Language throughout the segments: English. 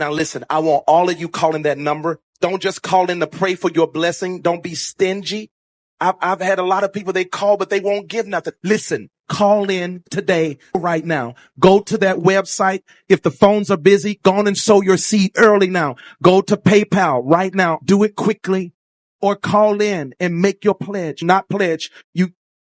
Now listen, I want all of you calling that number. Don't just call in to pray for your blessing. Don't be stingy. I've had a lot of people, they call, but they won't give nothing. Listen, call in today, right now. Go to that website. If the phones are busy, go on and sow your seed early now. Go to PayPal right now. Do it quickly or call in and make your pledge. Not pledge. You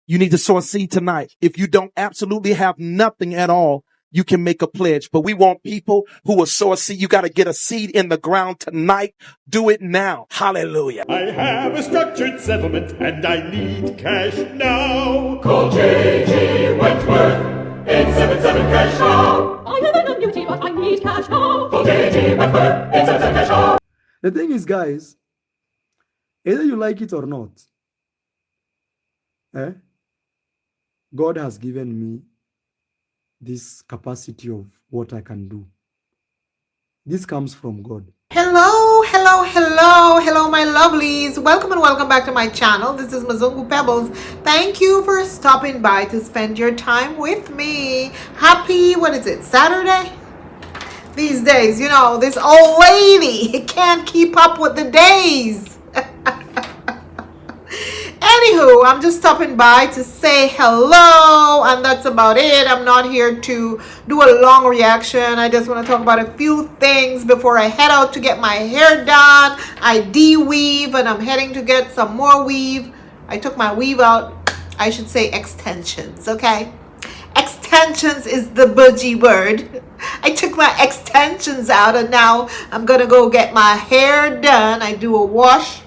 need to sow a seed tonight. If you don't absolutely have nothing at all, you can make a pledge, but we want people who will sow a seed. You got to get a seed in the ground tonight. Do it now. Hallelujah. I have a structured settlement and I need cash now. Call J.G. Wentworth, 877 cash now. I have an annuity, but I need cash now. Call J.G. Wentworth, 877 cash now. The thing is, guys, either you like it or not, God has given me this capacity of what I can do. This comes from God. Hello, hello, hello, hello, my lovelies. Welcome and welcome back to my channel. This is Mzungu Pebbles. Thank you for stopping by to spend your time with me. Happy, what is it, Saturday? These days, you know, this old lady can't keep up with the days. Anywho, I'm just stopping by to say hello, and that's about it. I'm not here to do a long reaction. I just want to talk about a few things before I head out to get my hair done. I de-weave, and I'm heading to get some more weave. I took my weave out. I should say extensions, okay? Extensions is the bougie word. I took my extensions out, and now I'm going to go get my hair done. I do a wash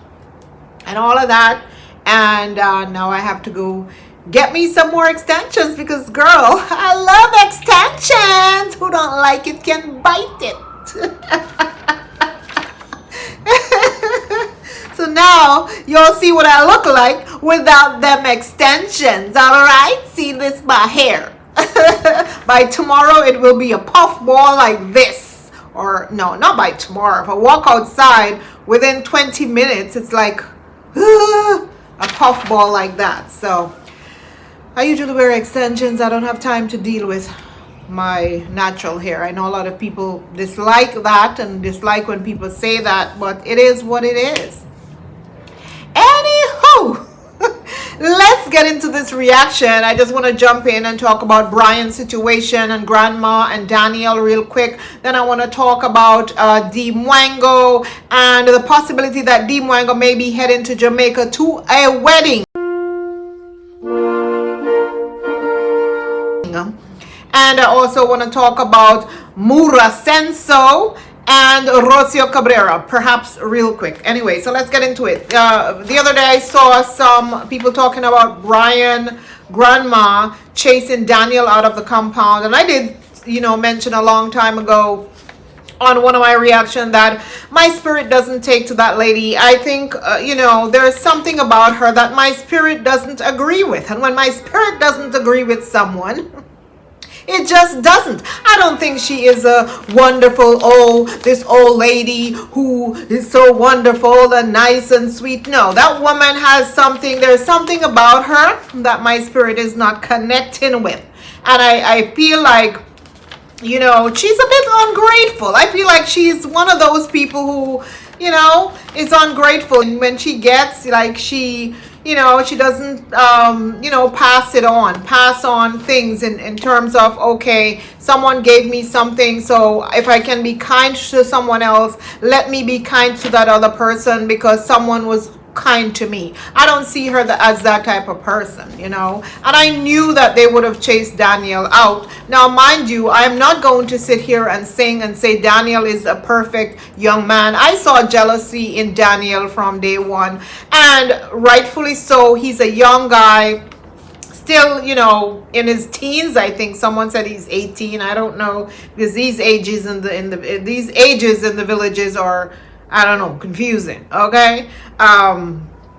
and all of that. And now I have to go get me some more extensions because, girl, I love extensions. Who don't like it can bite it. So now you'll see what I look like without them extensions. All right? See, this my hair. By tomorrow, it will be a puff ball like this. Or no, not by tomorrow. If I walk outside within 20 minutes, it's like... a puff ball like that. So I usually wear extensions. I don't have time to deal with my natural hair. I know a lot of people dislike that and dislike when people say that, but it is what it is. Anywho, let's get into this reaction. I just want to jump in and talk about Brian's situation and Grandma and Daniel real quick. Then I want to talk about Dee Mwango and the possibility that Dee Mwango may be heading to Jamaica to a wedding. And I also want to talk about Mura Senso and Rocio Cabrera, perhaps real quick. Anyway, so let's get into it. The other day I saw some people talking about Brian, Grandma chasing Daniel out of the compound. And I did, mention a long time ago on one of my reactions that my spirit doesn't take to that lady. I think, there's something about her that my spirit doesn't agree with. And when my spirit doesn't agree with someone... it just doesn't. I don't think she is a wonderful, this old lady who is so wonderful and nice and sweet. No, that woman has something. There's something about her that my spirit is not connecting with. And I feel like, she's a bit ungrateful. I feel like she's one of those people who, is ungrateful. And when she gets, she doesn't, pass on things in terms of, okay, someone gave me something, so if I can be kind to someone else, let me be kind to that other person because someone was kind to me. I don't see her as that type of person, and I knew that they would have chased Daniel out. Now, mind you, I'm not going to sit here and sing and say Daniel is a perfect young man. I saw jealousy in Daniel from day one, and rightfully so. He's a young guy, still, in his teens. I think someone said he's 18. I don't know, because these ages in the villages are, I don't know, confusing. Okay,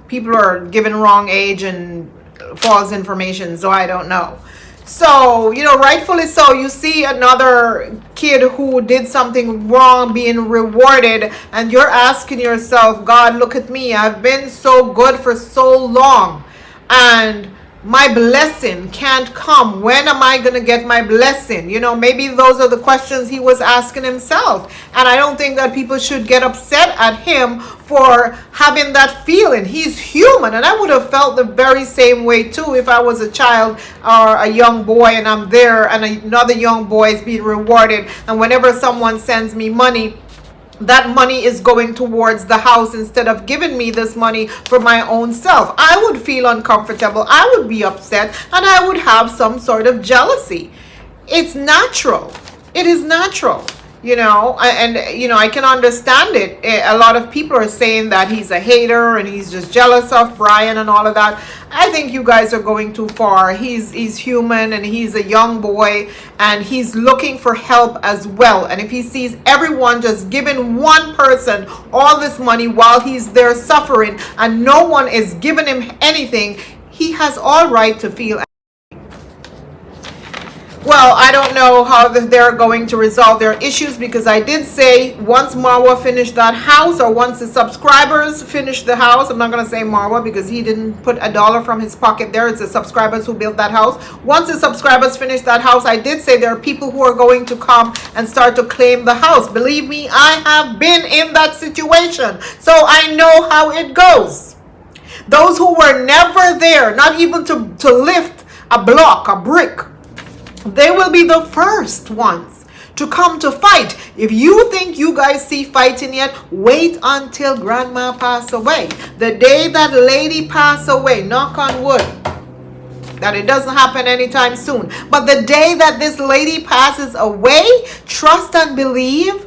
people are given wrong age and false information, so I don't know. So, rightfully so, you see another kid who did something wrong being rewarded, and you're asking yourself, God, look at me. I've been so good for so long, and my blessing can't come. When am I going to get my blessing? You know, maybe those are the questions he was asking himself. And I don't think that people should get upset at him for having that feeling. He's human, and I would have felt the very same way too if I was a child or a young boy and I'm there and another young boy is being rewarded, and whenever someone sends me money, that money is going towards the house instead of giving me this money for my own self. I would feel uncomfortable. I would be upset, and I would have some sort of jealousy. It's natural. It is natural. You know, and you know, I can understand it. A lot of people are saying that he's a hater and he's just jealous of Brian and all of that. I think you guys are going too far. He's human, and he's a young boy, and he's looking for help as well. And if he sees everyone just giving one person all this money while he's there suffering and no one is giving him anything, he has all right to feel. Well, I don't know how they're going to resolve their issues, because I did say once Marwa finished that house, or once the subscribers finish the house, I'm not going to say Marwa because he didn't put $1 from his pocket there. It's the subscribers who built that house. Once the subscribers finish that house, I did say there are people who are going to come and start to claim the house. Believe me, I have been in that situation, so I know how it goes. Those who were never there, not even to lift a block, a brick, they will be the first ones to come to fight. If you think you guys see fighting yet, wait until grandma pass away. The day that lady pass away, knock on wood, that it doesn't happen anytime soon. But the day that this lady passes away, trust and believe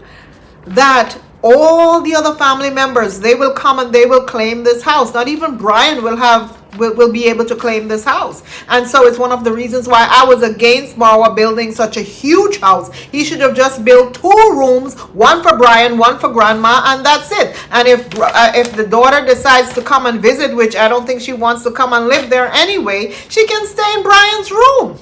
that all the other family members, they will come and they will claim this house. Not even Brian will be able to claim this house. And so it's one of the reasons why I was against Marwa building such a huge house. He should have just built 2 rooms, one for Brian, one for grandma, and that's it. And if the daughter decides to come and visit, which I don't think she wants to come and live there anyway, she can stay in Brian's room.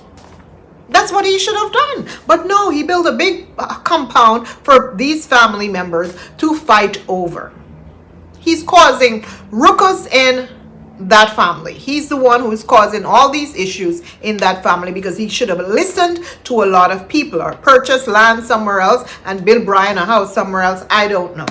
That's what he should have done. But no, he built a big compound for these family members to fight over. He's causing ruckus in that family. He's the one who is causing all these issues in that family, because he should have listened to a lot of people, or purchased land somewhere else and build Brian a house somewhere else. I don't know.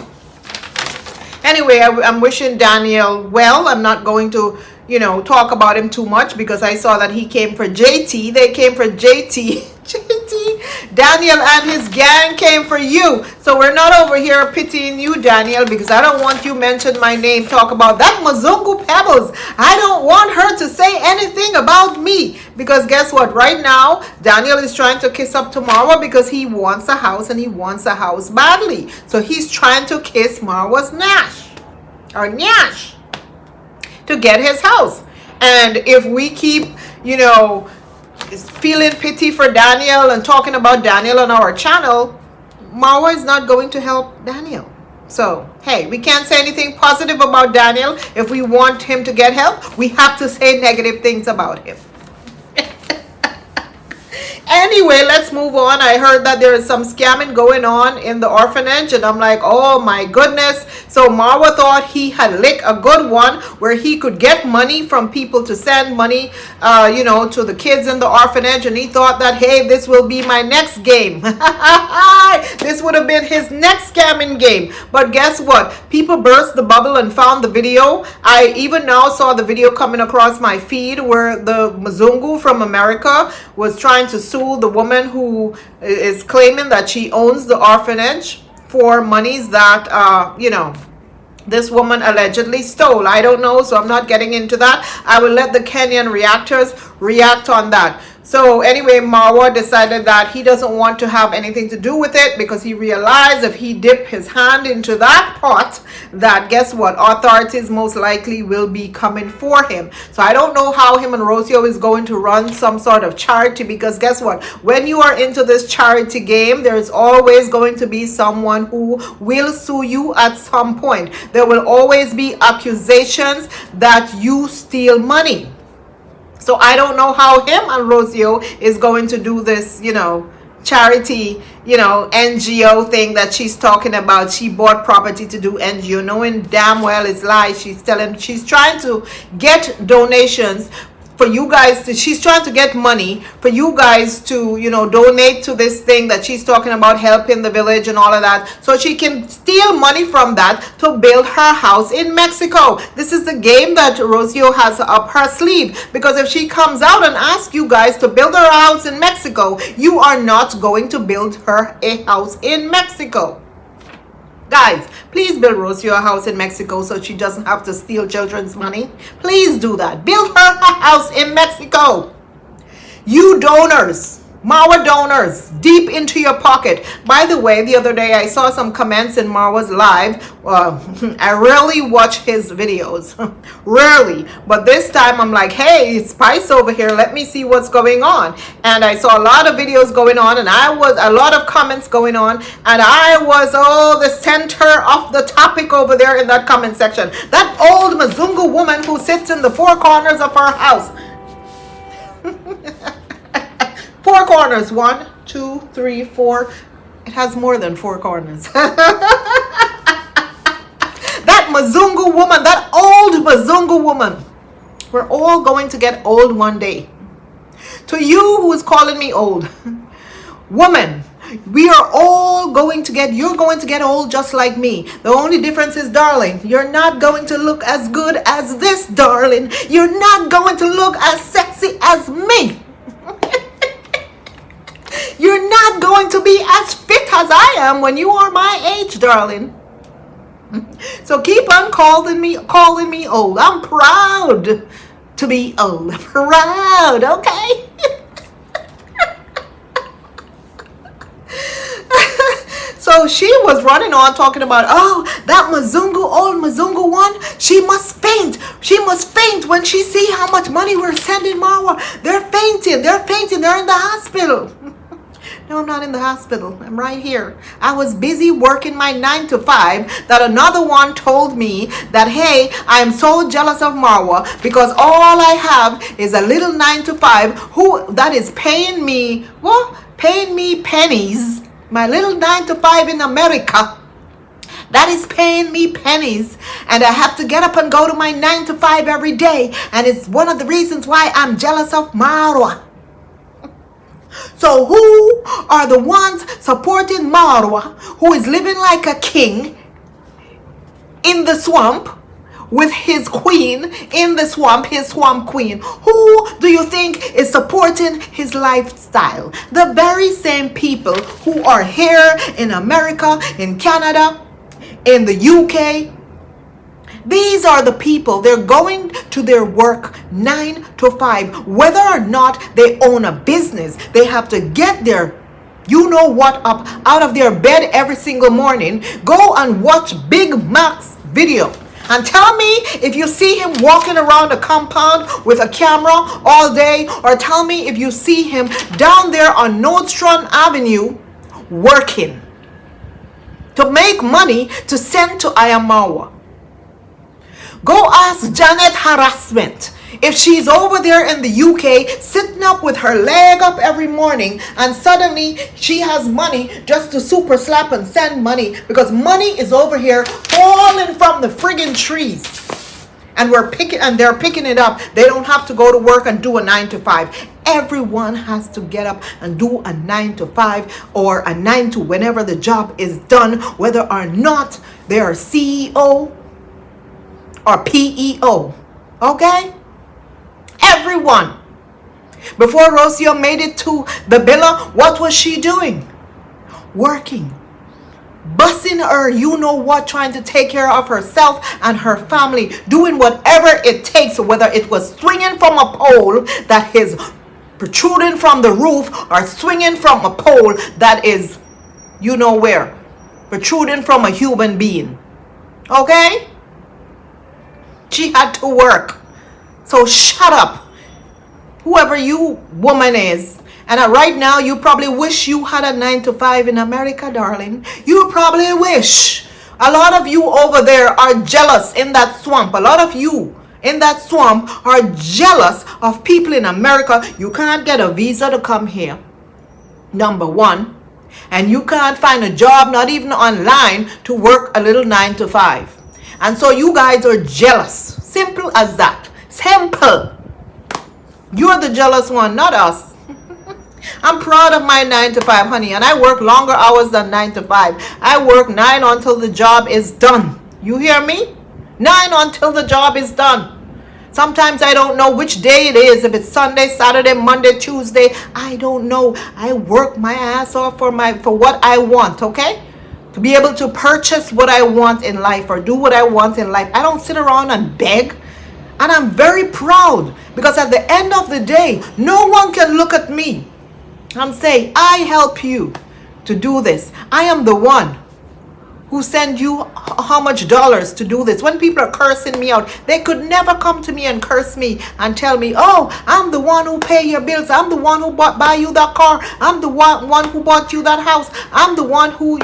Anyway, I'm wishing Daniel well. I'm not going to, you know, talk about him too much, because I saw that he came for JT. They came for JT. JT. Daniel and his gang came for you. So we're not over here pitying you, Daniel, because I don't want you mention my name. Talk about that Mzungu Pebbles. I don't want her to say anything about me, because guess what? Right now, Daniel is trying to kiss up to Marwa because he wants a house, and he wants a house badly. So he's trying to kiss Marwa's Nash, or Nyash, to get his house. And if we keep, you know, feeling pity for Daniel and talking about Daniel on our channel, Marwa is not going to help Daniel. So, hey, we can't say anything positive about Daniel. If we want him to get help, we have to say negative things about him. Anyway, let's move on. I heard that there is some scamming going on in the orphanage, and I'm like, oh my goodness. So Marwa thought he had licked a good one where he could get money from people to send money, you know, to the kids in the orphanage, and he thought that, hey, this will be my next game. This would have been his next scamming game. But guess what? People burst the bubble and found the video. I even now saw the video coming across my feed where the Mzungu from America was trying to sue the woman who is claiming that she owns the orphanage for monies that, you know, this woman allegedly stole. I don't know, so I'm not getting into that. I will let the Kenyan reactors react on that. So anyway, Marwa decided that he doesn't want to have anything to do with it, because he realized if he dipped his hand into that pot, that guess what, authorities most likely will be coming for him. So I don't know how him and Rocio is going to run some sort of charity, because guess what, when you are into this charity game, there's always going to be someone who will sue you at some point. There will always be accusations that you steal money. So I don't know how him and Rocio is going to do this, you know, charity, you know, NGO thing that she's talking about. She bought property to do NGO, knowing damn well it's lies. She's trying to get donations for you guys to, she's trying to get money for you guys to, you know, donate to this thing that she's talking about, helping the village and all of that, so she can steal money from that to build her house in Mexico. This is the game that Rocio has up her sleeve, because if she comes out and asks you guys to build her house in Mexico, you are not going to build her a house in Mexico. Guys, please build Rocio a house in Mexico so she doesn't have to steal children's money. Please do that. Build her a house in Mexico. You donors, Marwa donors, deep into your pocket. By the way, the other day I saw some comments in Marwa's live. I rarely watch his videos. Rarely. But this time I'm like, hey, it's Spice over here. Let me see what's going on. And I saw a lot of videos going on, and I was a lot of comments going on, and I was the center of the topic over there in that comment section. That old Mzungu woman who sits in the four corners of her house. Four corners. 1, 2, 3, 4. It has more than 4 corners. That Mzungu woman, that old Mzungu woman. We're all going to get old one day. To you who is calling me old, woman, we are all going to get, you're going to get old just like me. The only difference is, darling, you're not going to look as good as this, darling. You're not going to look as sexy as me. You're not going to be as fit as I am when you are my age, darling. So keep on calling me old. I'm proud to be old. Proud, okay? So she was running on talking about, oh, that old Mzungu one, she must faint. She must faint when she see how much money we're sending Marwa. They're fainting. They're in the hospital. No, I'm not in the hospital. I'm right here. I was busy working my 9 to 5 that another one told me that, hey, I am so jealous of Marwa because all I have is a little 9 to 5 that is paying me, paying me pennies. My little 9 to 5 in America, that is paying me pennies, and I have to get up and go to my 9 to 5 every day, and it's one of the reasons why I'm jealous of Marwa. So who are the ones supporting Marwa, who is living like a king in the swamp with his queen in the swamp, his swamp queen? Who do you think is supporting his lifestyle? The very same people who are here in America, in Canada, in the UK. These are the people. They're going to their work 9 to 5. Whether or not they own a business, they have to get their up out of their bed every single morning. Go and watch Big Mac's video and tell me if you see him walking around a compound with a camera all day, or tell me if you see him down there on Nordstrom Avenue working to make money to send to Marwa. Go ask Janet Harassment if she's over there in the UK sitting up with her leg up every morning, and suddenly she has money just to super slap and send money, because money is over here falling from the friggin' trees, and they're picking it up. They don't have to go to work and do a 9 to 5. Everyone has to get up and do a 9 to 5 or a 9 to whenever the job is done, whether or not they're CEO or PEO. Okay? Everyone. Before Rocio made it to the villa, what was she doing? Working. Busting her, trying to take care of herself and her family, doing whatever it takes, whether it was swinging from a pole that is protruding from the roof, or swinging from a pole that is, where, protruding from a human being. Okay? She had to work. So shut up, whoever you woman is. And right now, you probably wish you had a 9 to 5 in America, darling. You probably wish. A lot of you over there are jealous in that swamp. A lot of you in that swamp are jealous of people in America. You can't get a visa to come here, number one. And you can't find a job, not even online, to work a little 9 to 5. And so you guys are jealous. Simple as that. Simple. You're the jealous one, not us. I'm proud of my 9 to 5, honey, and I work longer hours than 9 to 5. I work 9 until the job is done. You hear me? 9 until the job is done. Sometimes I don't know which day it is. If it's Sunday, Saturday, Monday, Tuesday, I don't know. I work my ass off for what I want, okay? To be able to purchase what I want in life or do what I want in life. I don't sit around and beg. And I'm very proud because at the end of the day, no one can look at me and say, I help you to do this. I am the one who send you how much dollars to do this. When people are cursing me out, they could never come to me and curse me and tell me, oh, I'm the one who pay your bills. I'm the one who buy you that car. I'm the one who bought you that house. I'm the one who,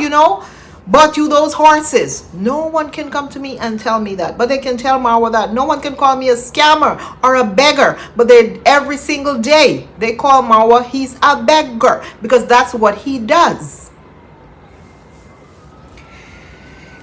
bought you those horses. No one can come to me and tell me that. But they can tell Marwa that. No one can call me a scammer or a beggar. But every single day they call Marwa, he's a beggar. Because that's what he does.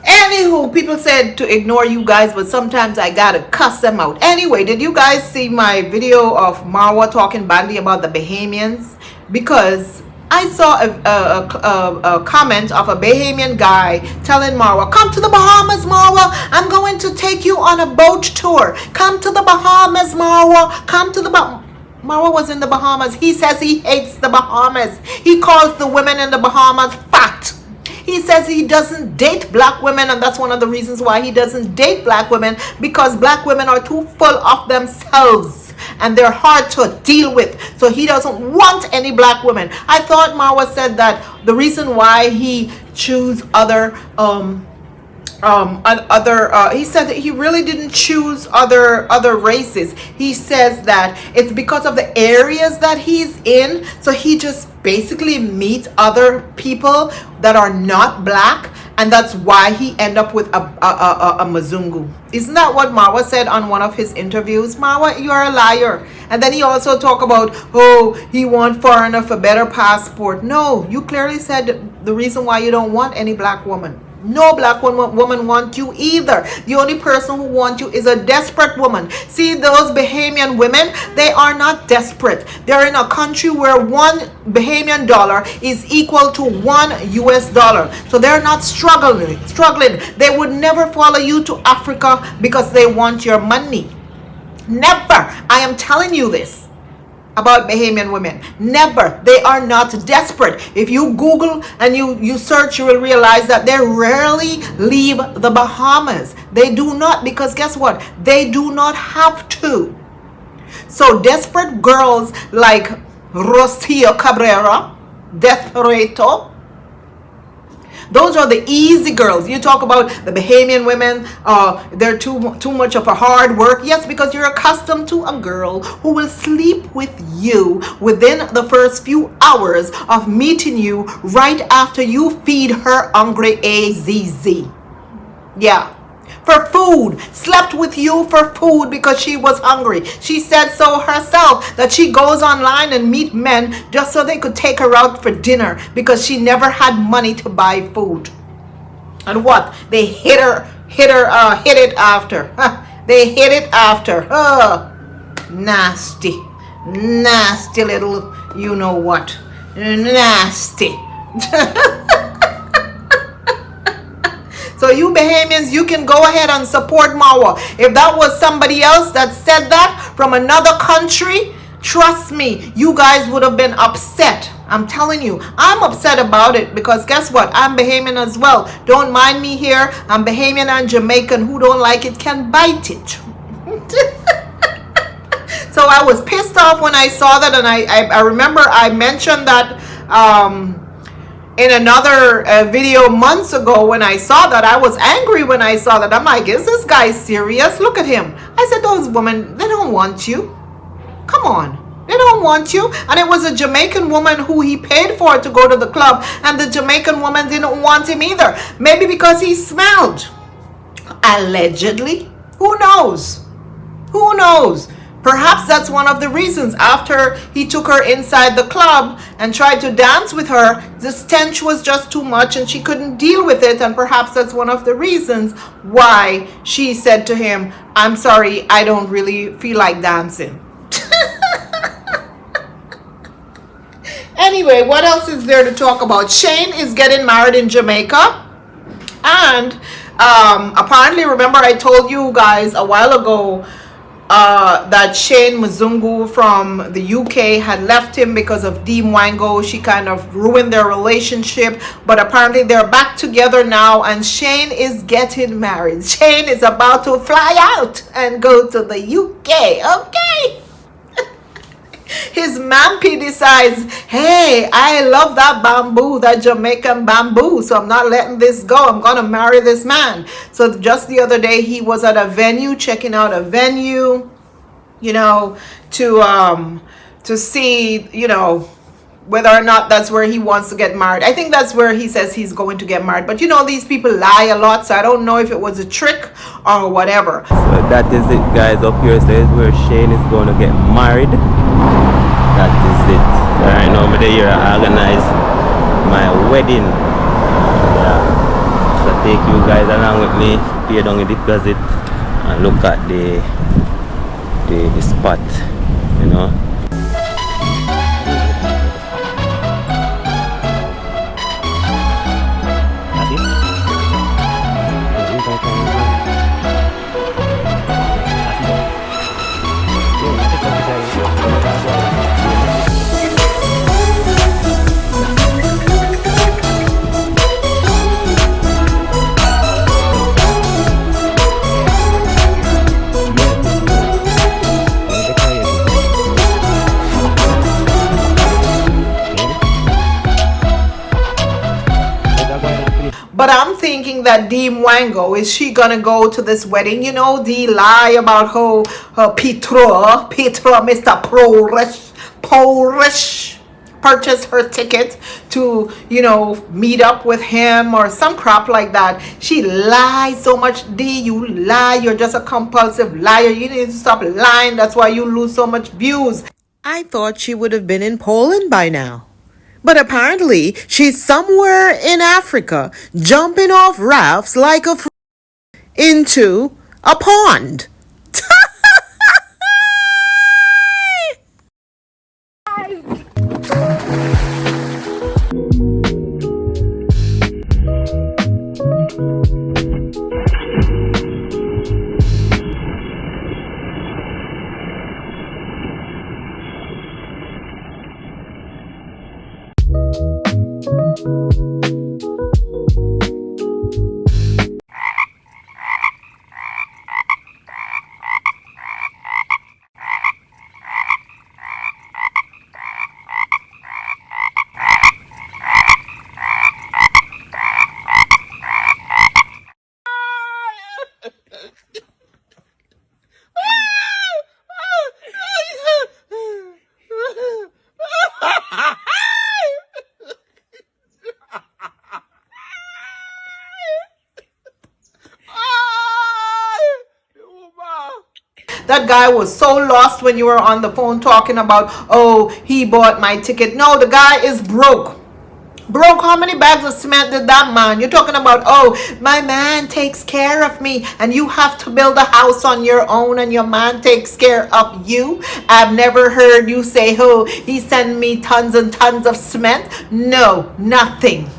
Anywho, people said to ignore you guys, but sometimes I gotta cuss them out. Anyway, did you guys see my video of Marwa talking badly about the Bahamians? Because I saw a comment of a Bahamian guy telling Marwa, come to the Bahamas, Marwa. I'm going to take you on a boat tour. Come to the Bahamas, Marwa. Come to the Marwa was in the Bahamas. He says he hates the Bahamas. He calls the women in the Bahamas fat. He says he doesn't date black women, and that's one of the reasons why he doesn't date black women, because black women are too full of themselves and they're hard to deal with. So he doesn't want any black women. I thought Marwa said that the reason why he choose other he said that he really didn't choose other races. He says that it's because of the areas that he's in, so he just basically meets other people that are not black, and that's why he end up with a Mzungu. Isn't that what Marwa said on one of his interviews? Marwa, you are a liar. And then he also talked about, oh, he want foreigner for better passport. No, you clearly said the reason why you don't want any black woman. No black woman want you either. The only person who wants you is a desperate woman. See, those Bahamian women, they are not desperate. They're in a country where one Bahamian dollar is equal to $1 US. So they're not struggling. They would never follow you to Africa because they want your money. Never. I am telling you this about Bahamian women. Never. They are not desperate. If you Google and you search, you will realize that they rarely leave the Bahamas. They do not, because guess what? They do not have to. So desperate girls like Rocio Cabrera, Desperado, those are the easy girls. You talk about the Bahamian women, they're too much of a hard work. Yes, because you're accustomed to a girl who will sleep with you within the first few hours of meeting you right after you feed her hungry AZZ. Yeah. For food. Slept with you for food because she was hungry. She said so herself, that she goes online and meet men just so they could take her out for dinner because she never had money to buy food. And what? They hit it after. They hit it after. Nasty little, you know what? Nasty. So you Bahamians, you can go ahead and support Marwa. If that was somebody else that said that from another country, trust me, you guys would have been upset. I'm telling you, I'm upset about it because guess what? I'm Bahamian as well. Don't mind me here. I'm Bahamian and Jamaican. Who don't like it can bite it. So I was pissed off when I saw that, and I remember I mentioned that in another video months ago. When I saw that, I was angry when I saw that. I'm like, is this guy serious? Look at him. I said, those women, they don't want you. Come on. They don't want you. And it was a Jamaican woman who he paid for to go to the club, and the Jamaican woman didn't want him either. Maybe because he smelled. Allegedly. Who knows? Who knows? Perhaps that's one of the reasons. After he took her inside the club and tried to dance with her, the stench was just too much and she couldn't deal with it. And perhaps that's one of the reasons why she said to him, I'm sorry, I don't really feel like dancing. Anyway, what else is there to talk about? Shane is getting married in Jamaica. And apparently, remember I told you guys a while ago that Shane Mzungu from the UK had left him because of Dee Mwango. She kind of ruined their relationship, but apparently they're back together now, and Shane is getting married. Shane is about to fly out and go to the UK. Okay. His mampy decides, hey, I love that bamboo, that Jamaican bamboo, so I'm not letting this go. I'm going to marry this man. So just the other day, he was at a venue, checking out a venue, you know, to see, you know, whether or not that's where he wants to get married. I think that's where he says he's going to get married. But, you know, these people lie a lot, so I don't know if it was a trick or whatever. So that is it, guys. Up here says where Shane is going to get married. That is it. Alright, now I'm here to organize my wedding. Yeah. So take you guys along with me, pay down the deposit, and look at the spot, you know. But I'm thinking that Dee Mwango, is she gonna go to this wedding? You know, Dee lie about her Mr. Polish purchased her ticket to, you know, meet up with him or some crap like that. She lies so much. Dee, you lie. You're just a compulsive liar. You need to stop lying. That's why you lose so much views. I thought she would have been in Poland by now. But apparently, she's somewhere in Africa, jumping off rafts like a into a pond. That guy was so lost when you were on the phone talking about, oh, he bought my ticket. No, the guy is broke. Broke. How many bags of cement did that man? You're talking about, oh, my man takes care of me, and you have to build a house on your own and your man takes care of you. I've never heard you say, oh, he sent me tons and tons of cement. No, nothing.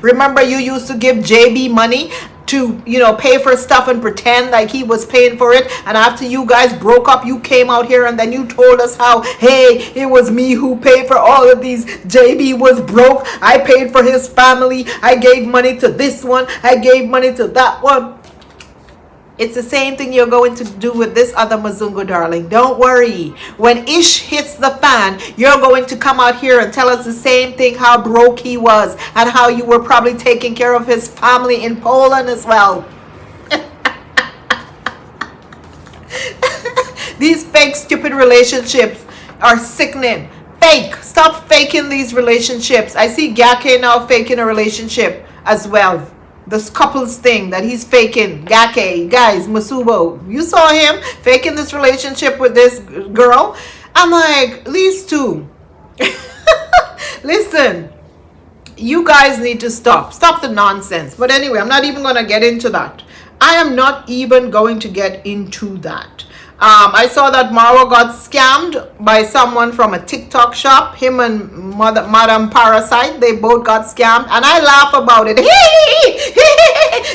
Remember, you used to give JB money to, you know, pay for stuff and pretend like he was paying for it, and after you guys broke up, you came out here and then you told us how, hey, it was me who paid for all of these. JB was broke. I paid for his family. I gave money to this one. I gave money to that one. It's the same thing you're going to do with this other Mzungu, darling. Don't worry. When ish hits the fan, you're going to come out here and tell us the same thing, how broke he was and how you were probably taking care of his family in Poland as well. These fake, stupid relationships are sickening. Fake. Stop faking these relationships. I see Gake now faking a relationship as well. This couples thing that he's faking. Gake, guys, Masubo, you saw him faking this relationship with this girl. I'm like, these two. Listen, you guys need to stop the nonsense. But anyway, I'm not even going to get into that. I am not even going to get into that. I saw that Marwa got scammed by someone from a TikTok shop. Him and Madam Parasite, they both got scammed, and I laugh about it.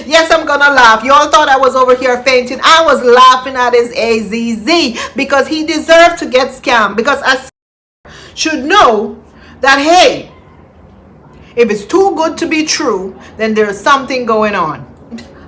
Yes, I'm gonna laugh. You all thought I was over here fainting. I was laughing at his AZZ because he deserved to get scammed. Because I should know that, hey, if it's too good to be true, then there's something going on.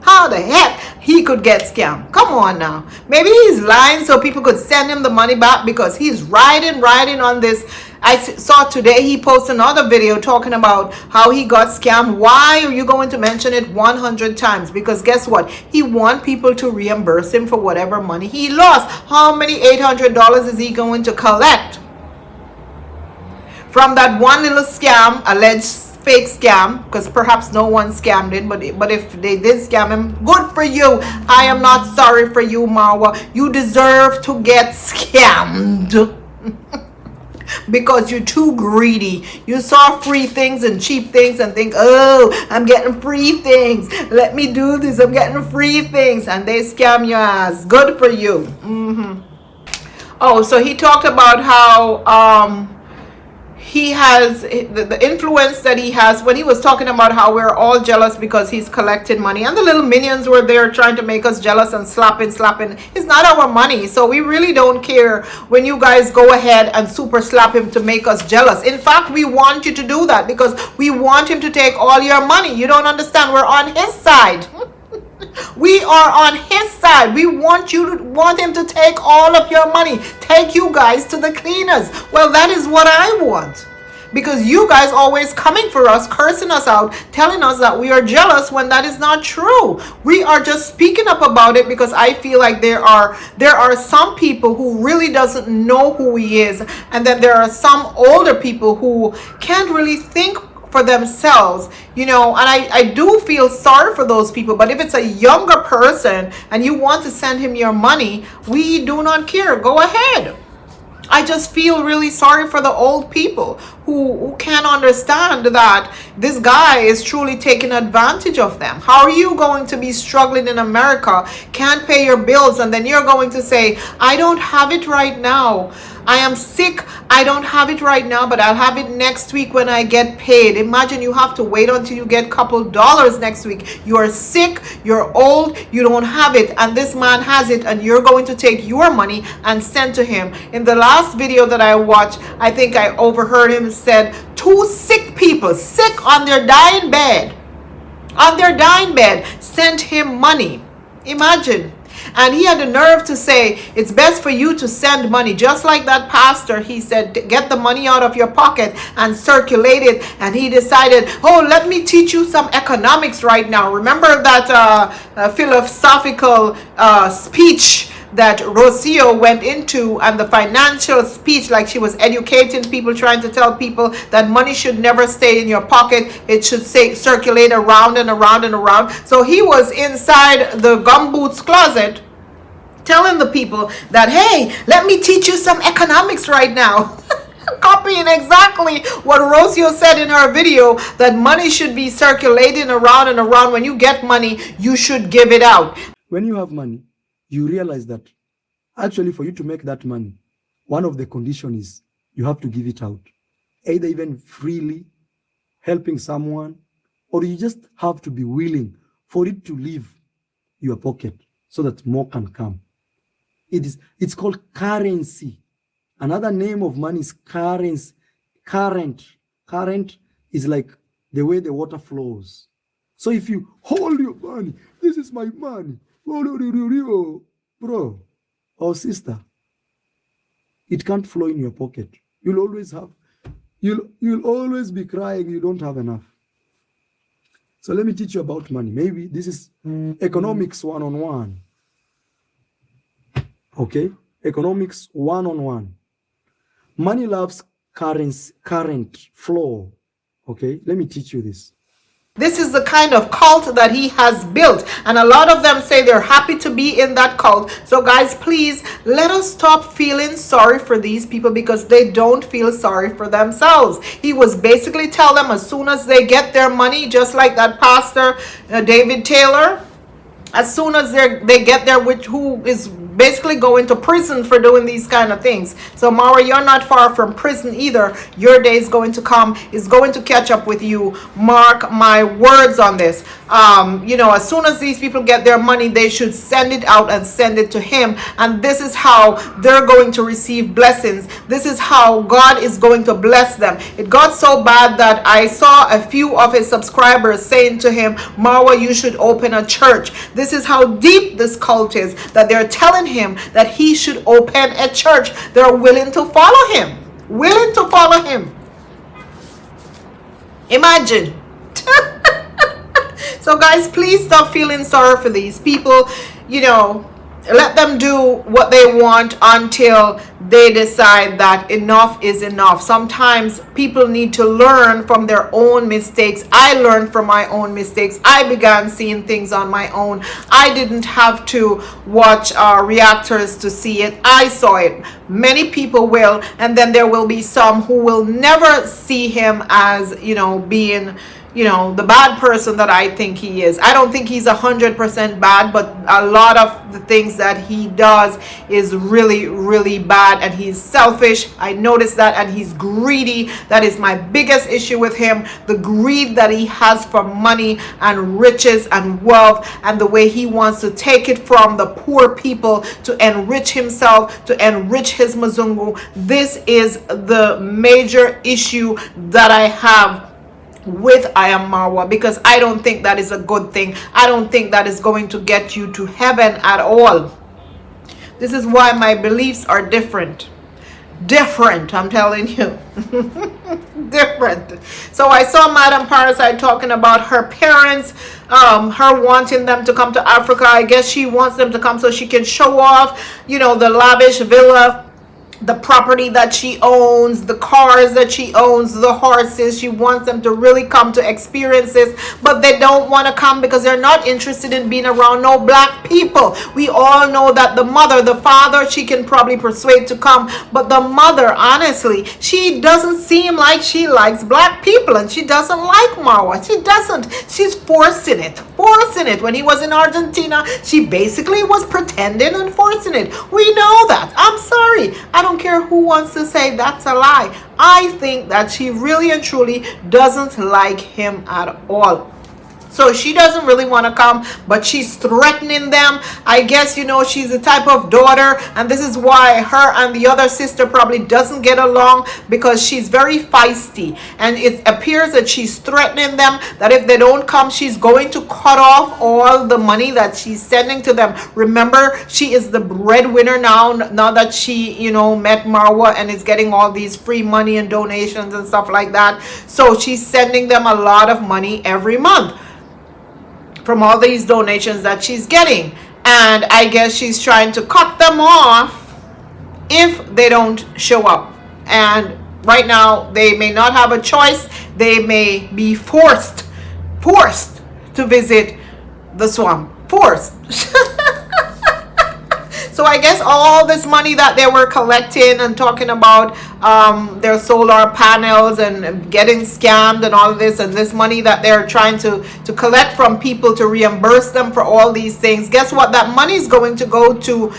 How the heck he could get scammed? Come on now. Maybe he's lying so people could send him the money back because he's riding on this. I saw today he posted another video talking about how he got scammed. Why are you going to mention it 100 times? Because guess what? He wants people to reimburse him for whatever money he lost. How many $800 is he going to collect from that one little scam, alleged fake scam? Because perhaps no one scammed it, but if they did scam him, good for you. I am not sorry for you, Marwa. You deserve to get scammed. Because you're too greedy. You saw free things and cheap things and think, oh, I'm getting free things. Let me do this. I'm getting free things. And they scam your ass. Good for you. Oh, so he talked about how he has the influence that he has when he was talking about how we're all jealous because he's collected money, and the little minions were there trying to make us jealous and slapping. It's not our money, so we really don't care when you guys go ahead and super slap him to make us jealous. In fact, we want you to do that because we want him to take all your money. You don't understand. We're on his side. We are on his side. We want him to take all of your money, take you guys to the cleaners. Well, that is what I want, because you guys always coming for us, cursing us out, telling us that we are jealous when that is not true. We are just speaking up about it because I feel like there are some people who really doesn't know who he is, and then there are some older people who can't really think for themselves, and I do feel sorry for those people. But if it's a younger person and you want to send him your money, we do not care. Go ahead. I just feel really sorry for the old people who can't understand that this guy is truly taking advantage of them. How are you going to be struggling in America, can't pay your bills, and then you're going to say, I don't have it right now. I am sick. I don't have it right now, but I'll have it next week when I get paid. Imagine you have to wait until you get a couple dollars next week. You're sick, you're old, you don't have it, and this man has it, and you're going to take your money and send to him. In the last video that I watched, I think I overheard him said 2 sick people, sick on their dying bed, sent him money. Imagine. And he had the nerve to say, it's best for you to send money. Just like that pastor, he said, get the money out of your pocket and circulate it. And he decided, oh, let me teach you some economics right now. Remember that philosophical speech that Rocio went into, and the financial speech, like she was educating people, trying to tell people that money should never stay in your pocket. It should circulate around and around and around. So he was inside the gumboots closet telling the people that, hey, let me teach you some economics right now. Copying exactly what Rocio said in her video, that money should be circulating around and around. When you get money, you should give it out. When you have money, you realize that actually for you to make that money, one of the conditions is you have to give it out, either even freely, helping someone, or you just have to be willing for it to leave your pocket so that more can come. It's called currency. Another name of money is currency. Current is like the way the water flows. So if you hold your money, this is my money, bro or sister, it can't flow in your pocket. You'll always be crying you don't have enough. So let me teach you about money. Maybe this is economics 101. Okay, economics 101. Money loves current flow. Okay, let me teach you this. This is the kind of cult that he has built, and a lot of them say they're happy to be in that cult. So guys, please let us stop feeling sorry for these people, because they don't feel sorry for themselves. He was basically telling them as soon as they get their money, just like that pastor David Taylor, as soon as they get there, who is basically going to prison for doing these kind of things. So Marwa, you're not far from prison either. Your day is going to come, is going to catch up with you. Mark my words on this. As soon as these people get their money, they should send it out and send it to him. And this is how they're going to receive blessings. This is how God is going to bless them. It got so bad that I saw a few of his subscribers saying to him, Marwa, you should open a church. This is how deep this cult is, that they're telling him that he should open a church. They're willing to follow him. Willing to follow him. Imagine. So guys, please stop feeling sorry for these people. Let them do what they want until they decide that enough is enough. Sometimes people need to learn from their own mistakes. I learned from my own mistakes. I began seeing things on my own. I didn't have to watch reactors to see it. I saw it. Many people will, and then there will be some who will never see him as, being the bad person that I think he is. I don't think he's 100% bad, but a lot of the things that he does is really, really bad, and he's selfish. I noticed that, and he's greedy. That is my biggest issue with him. The greed that he has for money and riches and wealth, and the way he wants to take it from the poor people to enrich himself, to enrich his Mzungu. This is the major issue that I have with I Am Marwa, because I don't think that is a good thing. I don't think that is going to get you to heaven at all. This is why my beliefs are different. I'm telling you. Different. So I saw Madam Parasite talking about her parents, her wanting them to come to Africa. I guess she wants them to come so she can show off, the lavish villa, the property that she owns, the cars that she owns, the horses. She wants them to really come to experience this, but they don't want to come because they're not interested in being around no black people. We all know that the mother, the father, she can probably persuade to come, but the mother, honestly, she doesn't seem like she likes black people, and she doesn't like Marwa. She doesn't. She's forcing it. When he was in Argentina, she basically was pretending and forcing it. We know that. I'm sorry. I don't care who wants to say that's a lie. I think that she really and truly doesn't like him at all. So she doesn't really want to come, but she's threatening them. I guess, she's the type of daughter, and this is why her and the other sister probably doesn't get along, because she's very feisty, and it appears that she's threatening them that if they don't come, she's going to cut off all the money that she's sending to them. Remember, she is the breadwinner now that she, met Marwa and is getting all these free money and donations and stuff like that. So she's sending them a lot of money every month from all these donations that she's getting, and I guess she's trying to cut them off if they don't show up. And right now they may not have a choice. They may be forced to visit the swamp. Forced. So I guess all this money that they were collecting and talking about their solar panels and getting scammed and all this, and this money that they're trying to collect from people to reimburse them for all these things, guess what? That money is going to go to,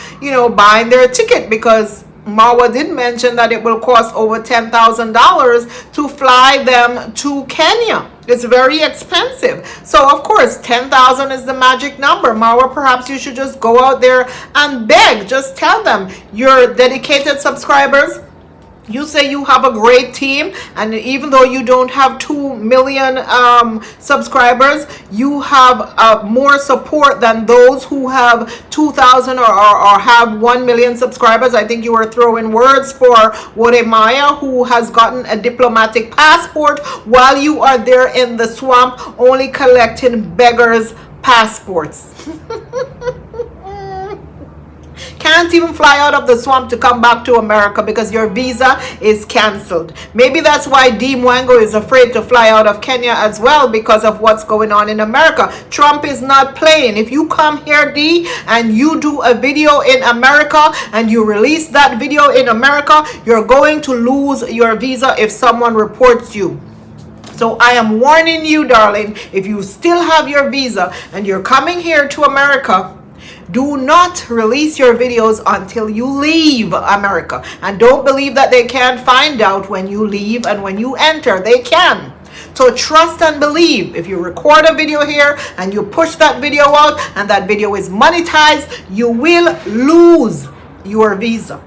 buying their ticket, because Marwa did mention that it will cost over $10,000 to fly them to Kenya. It's very expensive. So of course, 10,000 is the magic number. Marwa, perhaps you should just go out there and beg. Just tell them, your dedicated subscribers, you say you have a great team, and even though you don't have 2 million subscribers, you have more support than those who have 2,000 or have 1 million subscribers. I think you were throwing words for Wodemaya, who has gotten a diplomatic passport while you are there in the swamp only collecting beggars' passports. Can't even fly out of the swamp to come back to America because your visa is canceled. Maybe that's why Dee Mwango is afraid to fly out of Kenya as well, because of what's going on in America. Trump is not playing. If you come here, Dee, and you do a video in America and you release that video in America, you're going to lose your visa if someone reports you. So I am warning you, darling, if you still have your visa and you're coming here to America, Do not release your videos until you leave America. And don't believe that they can't find out when you leave and when you enter. They can. So trust and believe. If you record a video here and you push that video out and that video is monetized, you will lose your visa.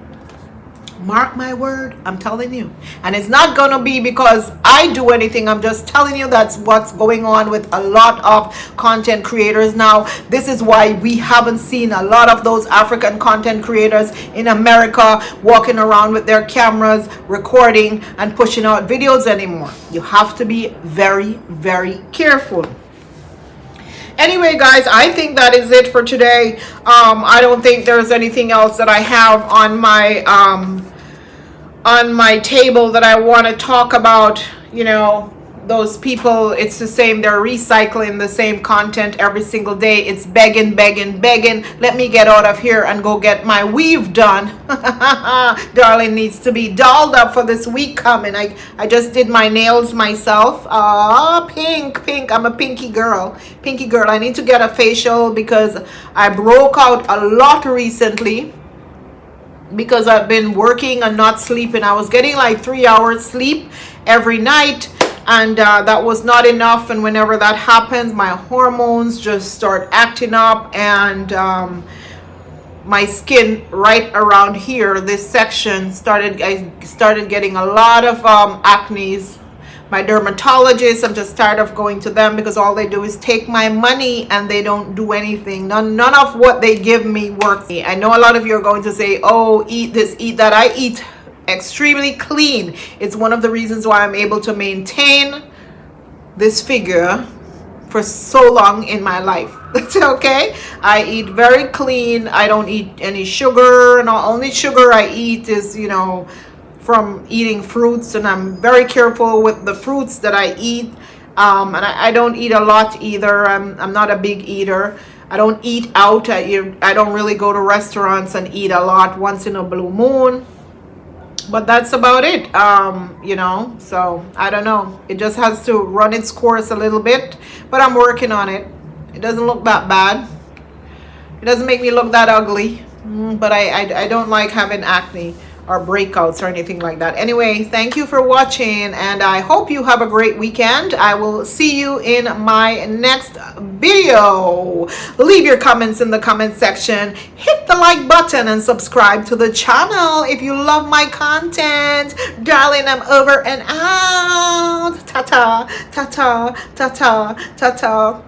Mark my word, I'm telling you. And it's not going to be because I do anything. I'm just telling you that's what's going on with a lot of content creators now. This is why we haven't seen a lot of those African content creators in America walking around with their cameras, recording and pushing out videos anymore. You have to be very, very careful. Anyway, guys, I think that is it for today. I don't think there's anything else that I have on my table that I want to talk about. You know, those people, it's the same. They're recycling the same content every single day. It's begging. Let me get out of here and go get my weave done. Darling needs to be dolled up for this week coming. I just did my nails myself. Pink. I'm a pinky girl. I need to get a facial because I broke out a lot recently because I've been working and not sleeping. I was getting like 3 hours sleep every night, and that was not enough. And whenever that happens, my hormones just start acting up, and my skin right around here, this section, I started getting a lot of acne. My dermatologist, I'm just tired of going to them because all they do is take my money and they don't do anything. None of what they give me works. I know a lot of you are going to say, oh, eat this, eat that. I eat extremely clean. It's one of the reasons why I'm able to maintain this figure for so long in my life. That's okay. I eat very clean. I don't eat any sugar, and the only sugar I eat is, you know, from eating fruits, and I'm very careful with the fruits that I eat. And I don't eat a lot either. I'm not a big eater. I don't eat out. I don't really go to restaurants and eat a lot, once in a blue moon. But that's about it. You know, so I don't know. It just has to run its course a little bit, but I'm working on it. It doesn't look that bad. It doesn't make me look that ugly, but I don't like having acne or breakouts or anything like that. Anyway, thank you for watching, and I hope you have a great weekend. I will see you in my next video. Leave your comments in the comment section. Hit the like button and subscribe to the channel if you love my content. Darling, I'm over and out. Ta-ta, ta-ta, ta-ta, ta-ta.